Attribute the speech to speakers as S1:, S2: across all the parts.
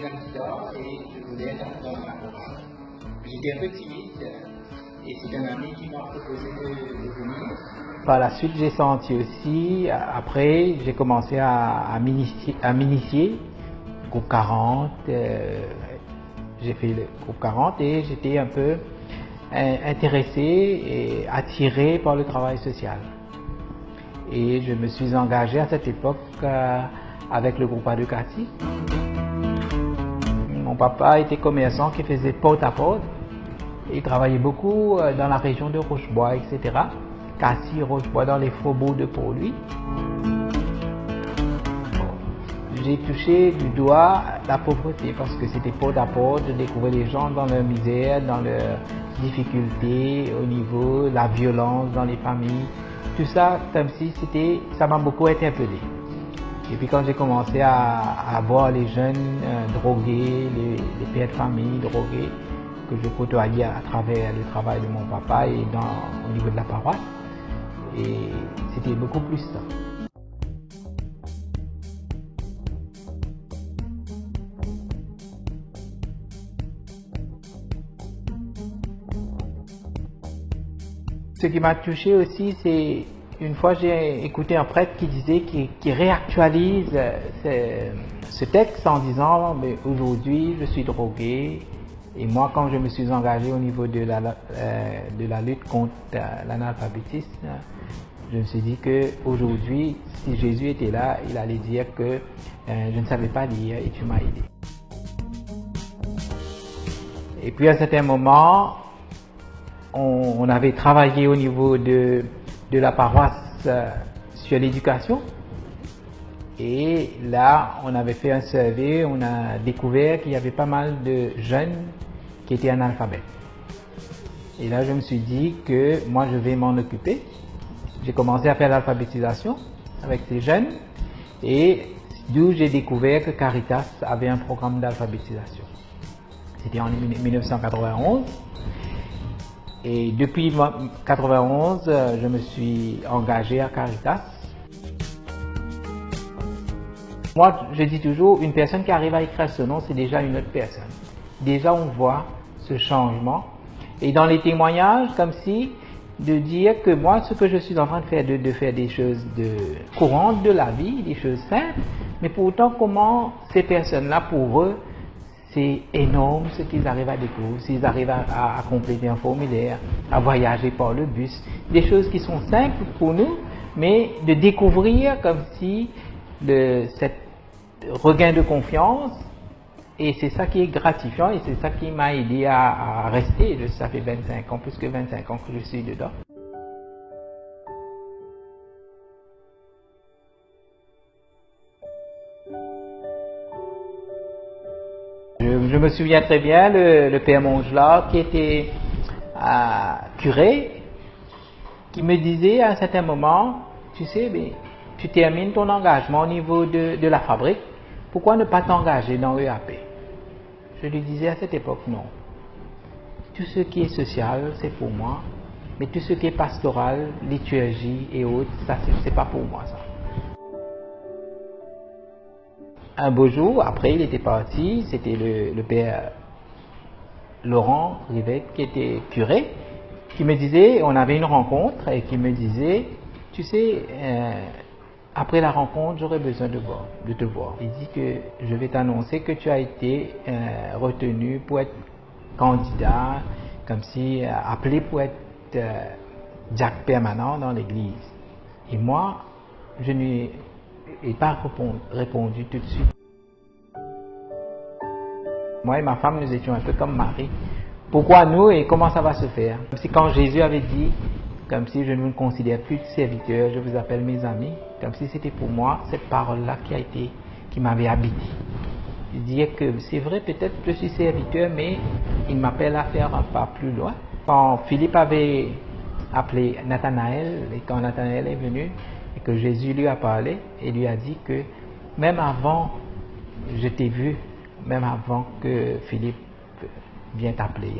S1: candidat et je voulais être dans la chorale. J'étais un peu timide et c'est un ami qui m'a proposé de venir. Par la suite, j'ai senti aussi, après, j'ai commencé à m'initier, groupe 40, j'ai fait le groupe 40 et j'étais un peu intéressé et attiré par le travail social. Et je me suis engagé à cette époque avec le groupe éducatif. Mon papa était commerçant qui faisait porte-à-porte. Il travaillait beaucoup dans la région de Rochebois, etc. Cassis, Rochebois, dans les faubourgs de Port-Louis. J'ai touché du doigt la pauvreté parce que c'était porte-à-porte. Je découvrais les gens dans leur misère, dans leurs difficultés, au niveau de la violence dans les familles. Tout ça, comme si ça m'a beaucoup interpellé. Et puis quand j'ai commencé à voir les jeunes drogués, les pères de famille drogués, que je côtoyais à travers le travail de mon papa et au niveau de la paroisse, et c'était beaucoup plus ça. Ce qui m'a touché aussi, c'est une fois j'ai écouté un prêtre qui disait qu'il réactualise ce texte en disant mais aujourd'hui je suis drogué et moi quand je me suis engagé au niveau de la lutte contre l'analphabétisme, je me suis dit que aujourd'hui si Jésus était là, il allait dire que je ne savais pas lire et tu m'as aidé. Et puis à un certain moment, on avait travaillé au niveau de la paroisse sur l'éducation et là on avait fait un survey, on a découvert qu'il y avait pas mal de jeunes qui étaient analphabètes. Et là je me suis dit que moi je vais m'en occuper. J'ai commencé à faire l'alphabétisation avec ces jeunes et d'où j'ai découvert que Caritas avait un programme d'alphabétisation. C'était en 1991. Et depuis 1991, je me suis engagé à Caritas. Moi, je dis toujours, une personne qui arrive à écrire ce nom, c'est déjà une autre personne. Déjà, on voit ce changement. Et dans les témoignages, comme si, de dire que moi, ce que je suis en train de faire, de faire des choses courantes de la vie, des choses simples, mais pourtant, comment ces personnes-là, pour eux, c'est énorme ce qu'ils arrivent à découvrir, s'ils arrivent à compléter un formulaire, à voyager par le bus, des choses qui sont simples pour nous, mais de découvrir comme si cet regain de confiance, et c'est ça qui est gratifiant et c'est ça qui m'a aidé à rester. Ça fait 25 ans, plus que 25 ans que je suis dedans. Je me souviens très bien, le père Mongelat, qui était curé, qui me disait à un certain moment, tu sais, mais, tu termines ton engagement au niveau de la fabrique, pourquoi ne pas t'engager dans EAP? Je lui disais à cette époque, non. Tout ce qui est social, c'est pour moi, mais tout ce qui est pastoral, liturgie et autres, ça, c'est pas pour moi, ça. Un beau jour, après il était parti, c'était le père Laurent Rivette qui était curé, qui me disait, on avait une rencontre et qui me disait, tu sais, après la rencontre, j'aurais besoin de te voir. Il dit que je vais t'annoncer que tu as été retenu pour être candidat, comme si appelé pour être diacre permanent dans l'église. Et moi, je n'ai pas répondu tout de suite. Moi et ma femme, nous étions un peu comme Marie. Pourquoi nous et comment ça va se faire? Comme si quand Jésus avait dit, comme si je ne me considère plus de serviteur, je vous appelle mes amis, comme si c'était pour moi cette parole-là qui m'avait habité. Il disait que c'est vrai, peut-être je suis serviteur, mais il m'appelle à faire un pas plus loin. Quand Philippe avait appelé Nathanaël, et quand Nathanaël est venu, et que Jésus lui a parlé, et lui a dit que même avant, je t'ai vu, même avant que Philippe vienne t'appeler.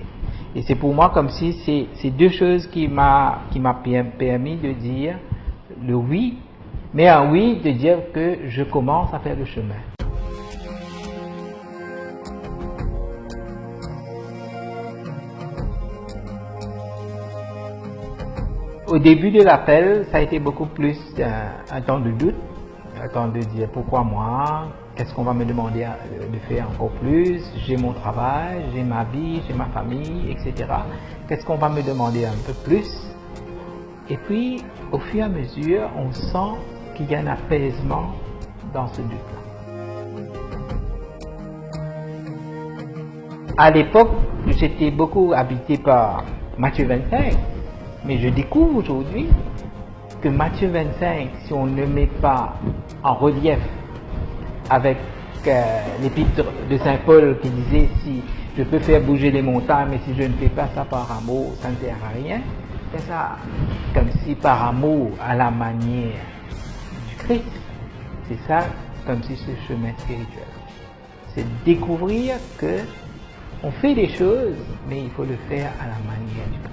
S1: Et c'est pour moi comme si c'est deux choses qui m'a permis de dire le oui, mais un oui de dire que je commence à faire le chemin. Au début de l'appel, ça a été beaucoup plus un temps de doute, un temps de dire pourquoi moi, qu'est-ce qu'on va me demander de faire encore plus, j'ai mon travail, j'ai ma vie, j'ai ma famille, etc. Qu'est-ce qu'on va me demander un peu plus? Et puis, au fur et à mesure, on sent qu'il y a un apaisement dans ce doute-là. À l'époque, j'étais beaucoup habité par Matthieu 25, mais je découvre aujourd'hui que Matthieu 25, si on ne met pas en relief avec l'épître de Saint Paul qui disait si je peux faire bouger les montagnes, mais si je ne fais pas ça par amour, ça ne sert à rien. C'est ça, comme si par amour à la manière du Christ, c'est ça, comme si ce chemin spirituel. C'est découvrir que on fait des choses, mais il faut le faire à la manière du Christ.